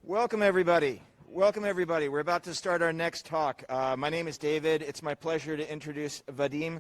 Welcome, everybody. Welcome, everybody. We're about to start our next talk. My name is David. It's my pleasure to introduce Vadim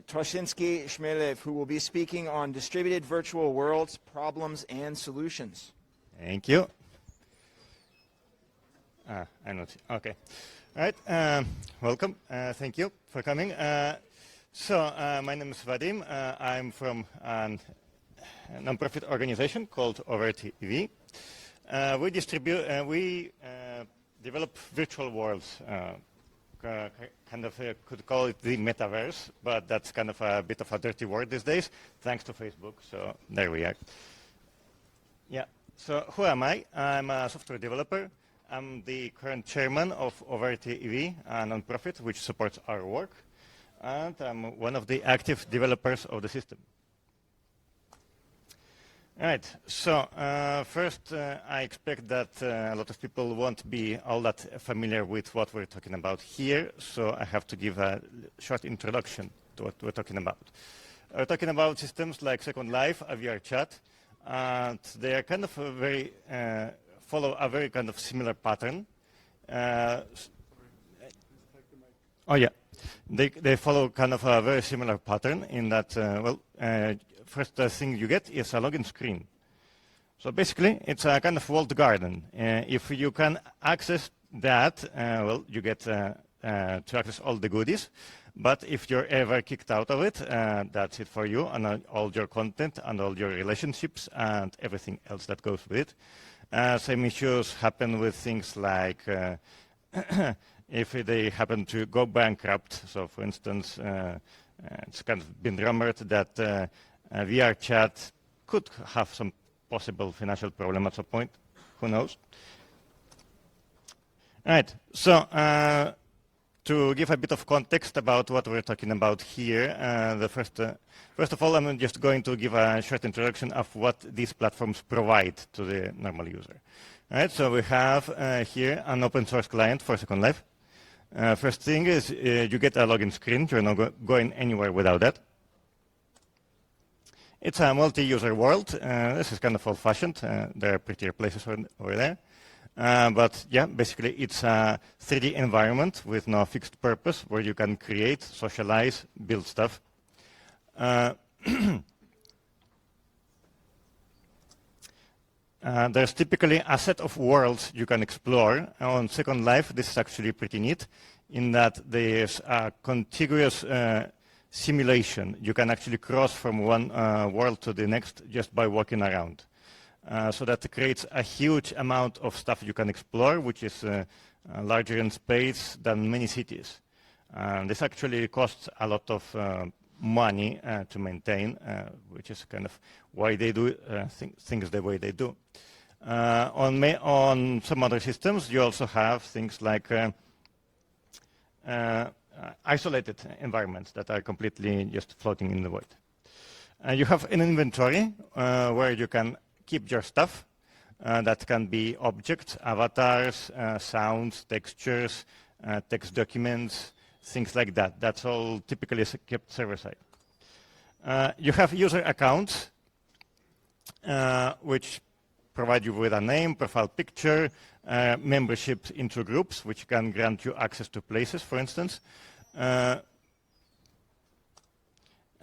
Toshinsky-Shmelev, who will be speaking on distributed virtual worlds, problems, and solutions. Thank you. I'm not. Okay. All right. Welcome. Thank you for coming. My name is Vadim. I'm from a nonprofit organization called Overte. We develop virtual worlds. Could call it the metaverse, but that's kind of a bit of a dirty word these days, thanks to Facebook. So there we are. Yeah. So who am I? I'm a software developer. I'm the current chairman of Overte, a nonprofit which supports our work, and I'm one of the active developers of the system. All right, so first I expect that a lot of people won't be all that familiar with what we're talking about here, so I have to give a short introduction to what we're talking about. We're talking about systems like Second Life, a VR chat, and they are kind of follow a very kind of similar pattern. They follow kind of a very similar pattern in that, first thing you get is a login screen. So basically, it's a kind of walled garden. If you can access that, you get to access all the goodies. But if you're ever kicked out of it, that's it for you, and all your content and all your relationships and everything else that goes with it. Same issues happen with things like if they happen to go bankrupt. So, for instance, it's kind of been rumored that VR chat could have some possible financial problem at some point. Who knows? All right. So to give a bit of context about what we're talking about here, first of all, I'm just going to give a short introduction of what these platforms provide to the normal user. All right. So we have here an open source client for Second Life. First thing is you get a login screen. You're not going anywhere without that. It's a multi-user world. This is kind of old-fashioned. There are prettier places over there. But yeah, basically it's a 3D environment with no fixed purpose where you can create, socialize, build stuff. There's typically a set of worlds you can explore. On Second Life, this is actually pretty neat in that there's a contiguous simulation. You can actually cross from one world to the next just by walking around. So that creates a huge amount of stuff you can explore, which is larger in space than many cities. This actually costs a lot of money to maintain, which is kind of why they do things the way they do. On some other systems, you also have things like isolated environments that are completely just floating in the void. You have an inventory where you can keep your stuff. That can be objects, avatars, sounds, textures, text documents, things like that. That's all typically kept server-side. You have user accounts, which provide you with a name, profile picture, membership into groups, which can grant you access to places, for instance.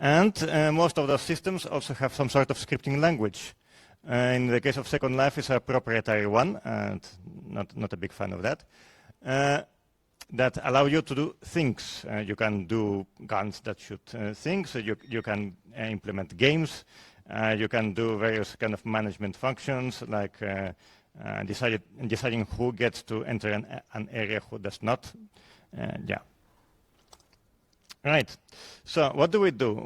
Most of those systems also have some sort of scripting language. In the case of Second Life, it's a proprietary one, and not a big fan of that. That allow you to do things. You can do guns that shoot things. So you can implement games. You can do various kind of management functions, like deciding who gets to enter an area, who does not. Yeah. Right. So what do?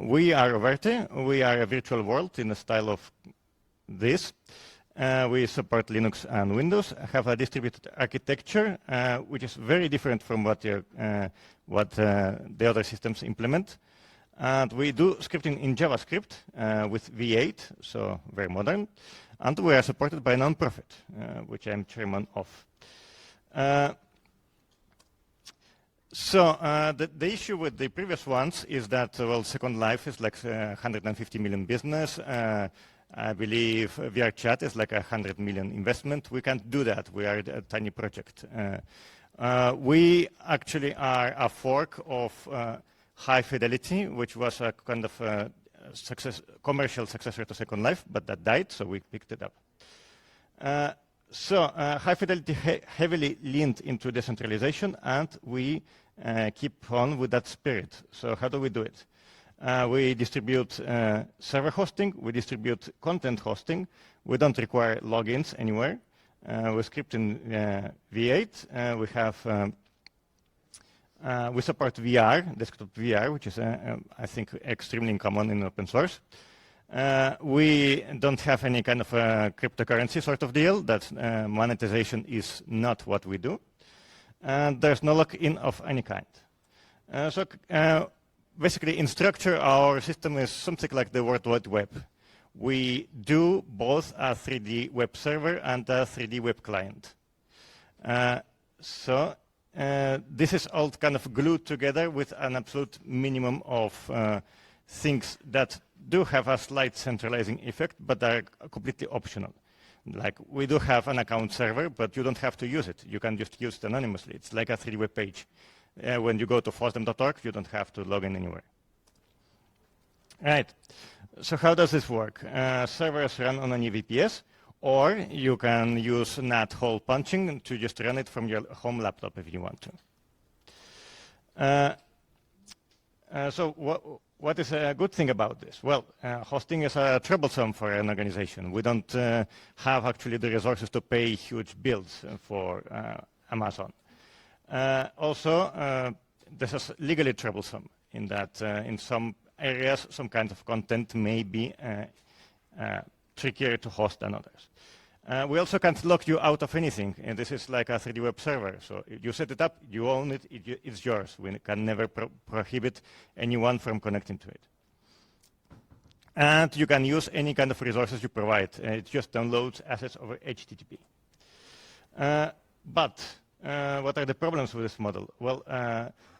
We are Overte. We are a virtual world in the style of this. We support Linux and Windows, have a distributed architecture, which is very different from what the other systems implement. And we do scripting in JavaScript with V8, so very modern. And we are supported by a nonprofit, which I'm chairman of. The issue with the previous ones is that, Second Life is like 150 million business. I believe VR chat is like 100 million investment. We can't do that. We are a tiny project. We actually are a fork of High Fidelity, which was a kind of commercial successor to Second Life, but that died, so we picked it up. High Fidelity heavily leaned into decentralization, and we keep on with that spirit. So how do we do it? We distribute server hosting, we distribute content hosting, we don't require logins anywhere. We script in V8, we support VR, desktop VR, which is, I think, extremely common in open source. We don't have any kind of cryptocurrency sort of deal. That monetization is not what we do. And there's no lock-in of any kind. Basically, in structure, our system is something like the World Wide Web. We do both a 3D web server and a 3D web client. This is all kind of glued together with an absolute minimum of things that do have a slight centralizing effect, but are completely optional. Like, we do have an account server, but you don't have to use it. You can just use it anonymously. It's like a 3D web page. When you go to FOSDEM.org, you don't have to log in anywhere. Right. So how does this work? Servers run on an EVPS, or you can use NAT hole punching to just run it from your home laptop if you want to. What is a good thing about this? Well, hosting is troublesome for an organization. We don't have actually the resources to pay huge bills for Amazon. Also, this is legally troublesome in that in some areas, some kind of content may be trickier to host than others. We also can't lock you out of anything. And this is like a 3D web server. So if you set it up, you own it, it's yours. We can never prohibit anyone from connecting to it. And you can use any kind of resources you provide. It just downloads assets over HTTP. But what are the problems with this model? Well,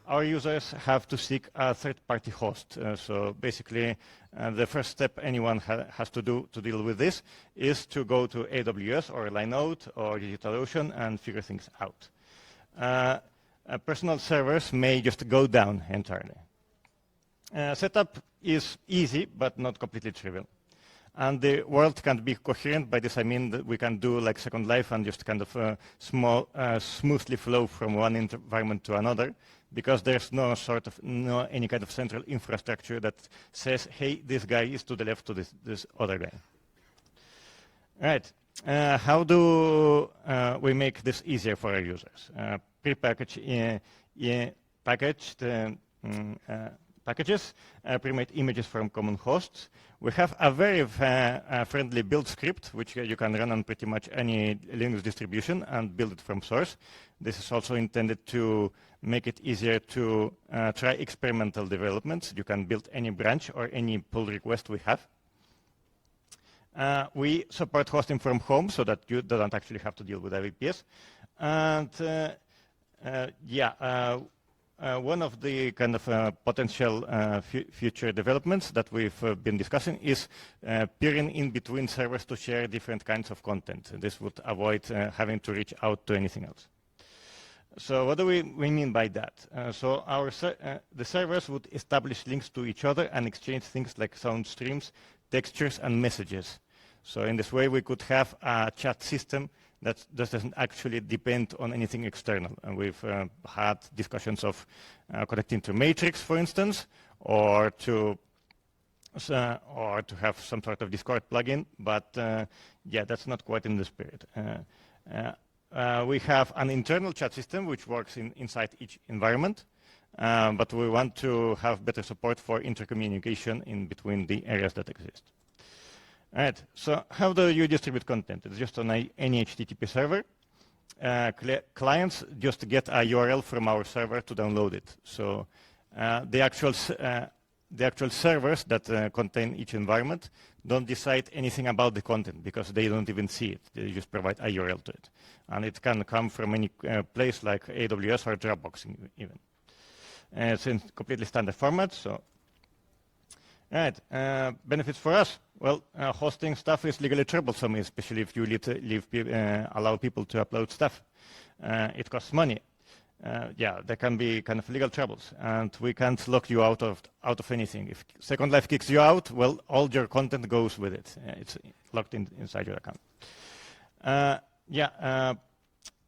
our users have to seek a third-party host. So basically, the first step anyone has to do to deal with this is to go to AWS or Linode or DigitalOcean and figure things out. Personal servers may just go down entirely. Setup is easy, but not completely trivial. And the world can't be coherent. By this I mean that we can do like Second Life and just kind of smoothly flow from one environment to another, because there's no any kind of central infrastructure that says, hey, this guy is to the left to this other guy. All right. How do we make this easier for our users? Prepackaged packages, pre-made images from common hosts. We have a very friendly build script, which you can run on pretty much any Linux distribution and build it from source. This is also intended to make it easier to try experimental developments. You can build any branch or any pull request we have. We support hosting from home so that you don't actually have to deal with IVPS. And one of the kind of potential future developments that we've been discussing is peering in between servers to share different kinds of content. This would avoid having to reach out to anything else. So what do we mean by that? The servers would establish links to each other and exchange things like sound streams, textures, and messages. So in this way, we could have a chat system that doesn't actually depend on anything external. And we've had discussions of connecting to Matrix, for instance, or to have some sort of Discord plugin. But that's not quite in the spirit. We have an internal chat system which works inside each environment, but we want to have better support for intercommunication in between the areas that exist. All right, so how do you distribute content? It's just on any HTTP server. Clients just get a URL from our server to download it. So the actual servers that contain each environment don't decide anything about the content because they don't even see it. They just provide a URL to it. And it can come from any place like AWS or Dropbox even. It's in completely standard format. So, all right, benefits for us. well, hosting stuff is legally troublesome, especially if you allow people to upload stuff. It costs money. Yeah, there can be kind of legal troubles, and we can't lock you out of anything. If Second Life kicks you out, well, all your content goes with it. It's locked inside your account.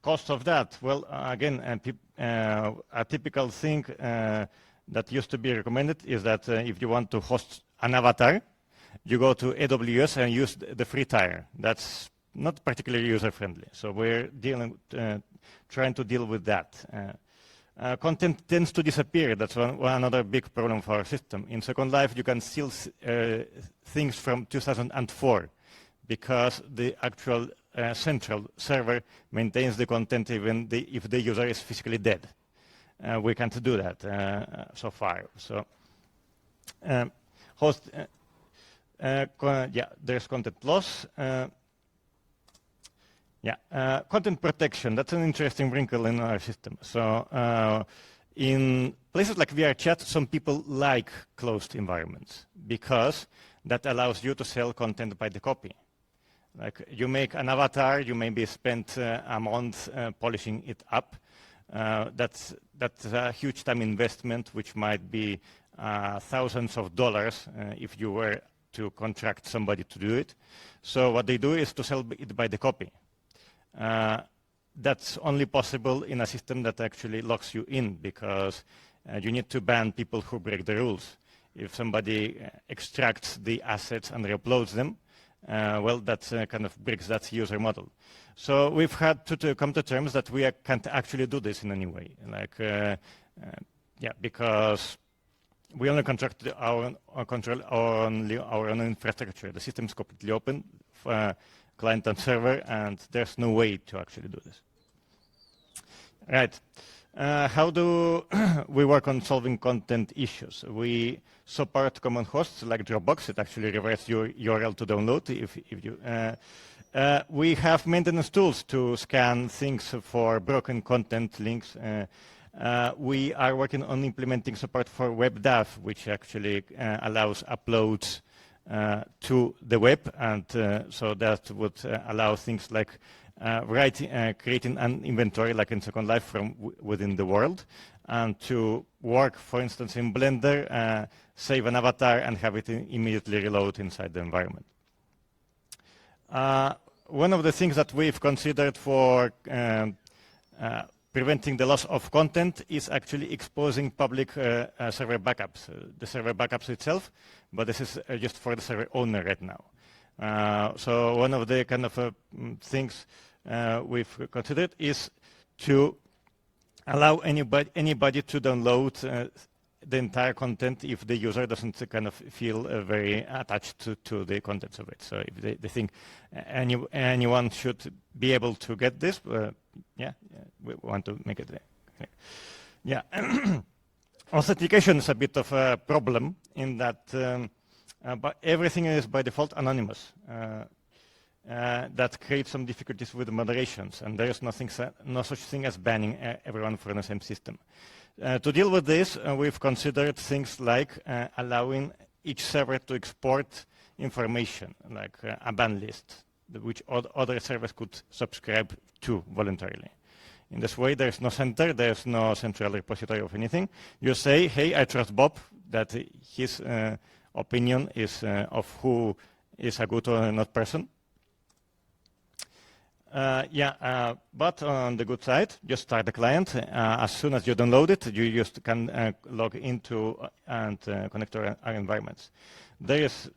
Cost of that. Well, again, a typical thing that used to be recommended is that if you want to host an avatar, you go to AWS and use the free tier. That's not particularly user-friendly. So we're trying to deal with that. Content tends to disappear. That's another big problem for our system. In Second Life, you can still things from 2004 because the actual central server maintains the content even if the user is physically dead. We can't do that so far. So there's content loss. Content protection, that's an interesting wrinkle in our system. So in places like VRChat, some people like closed environments because that allows you to sell content by the copy. Like you make an avatar, you maybe spent a month polishing it up. That's a huge time investment, which might be thousands of dollars if you were to contract somebody to do it. So what they do is to sell it by the copy. That's only possible in a system that actually locks you in because you need to ban people who break the rules. If somebody extracts the assets and re-uploads them, well, that kind of breaks that user model. So we've had to come to terms that we can't actually do this in any way. Like, because we only control only our own infrastructure. The system is completely open for client and server, and there's no way to actually do this. Right. How do we work on solving content issues? We support common hosts like Dropbox. It actually reverses your URL to download. We have maintenance tools to scan things for broken content links. We are working on implementing support for WebDAV, which actually allows uploads to the web, and so that would allow things like creating an inventory like in Second Life from within the world, and to work, for instance, in Blender, save an avatar and have it immediately reload inside the environment. One of the things that we've considered for preventing the loss of content is actually exposing public server backups. The server backups itself, but this is just for the server owner right now. So one of the kind of things we've considered is to allow anybody to download the entire content if the user doesn't kind of feel very attached to the contents of it. So if they think anyone should be able to get this, we want to make it there. Yeah. Authentication is a bit of a problem in that but everything is by default anonymous. That creates some difficulties with the moderations, and there is no such thing as banning everyone from the same system. To deal with this, we've considered things like allowing each server to export information, like a ban list, which other servers could subscribe to voluntarily. In this way, there's no center, there's no central repository of anything. You say, hey, I trust Bob, that his opinion is of who is a good or not person. But on the good side, just start the client. As soon as you download it, you just can log into and connect to our environments. There is,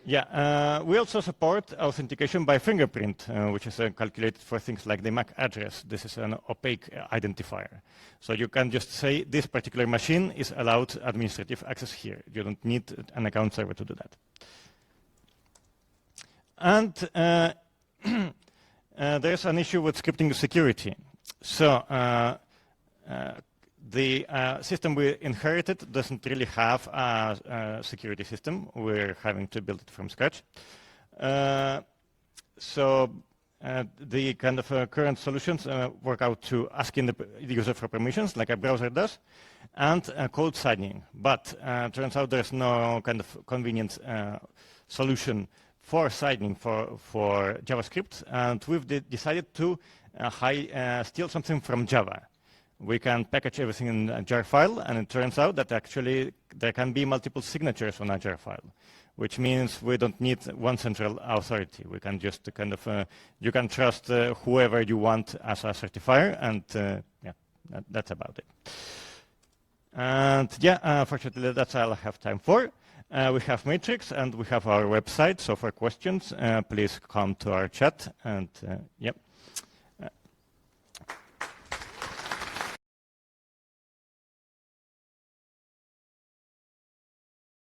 we also support authentication by fingerprint, which is calculated for things like the MAC address. This is an opaque identifier. So you can just say this particular machine is allowed administrative access here. You don't need an account server to do that. And there's an issue with scripting security. So the system we inherited doesn't really have a security system. We're having to build it from scratch. So the kind of current solutions work out to asking the user for permissions, like a browser does, and code signing. But turns out there's no kind of convenient solution for signing for JavaScript, and we've decided to steal something from Java. We can package everything in a jar file, and it turns out that actually there can be multiple signatures on a jar file, which means we don't need one central authority. We can just kind of, you can trust whoever you want as a certifier, and yeah, that's about it. And yeah, fortunately, that's all I have time for. We have Matrix, and we have our website, so for questions, please come to our chat, and yep.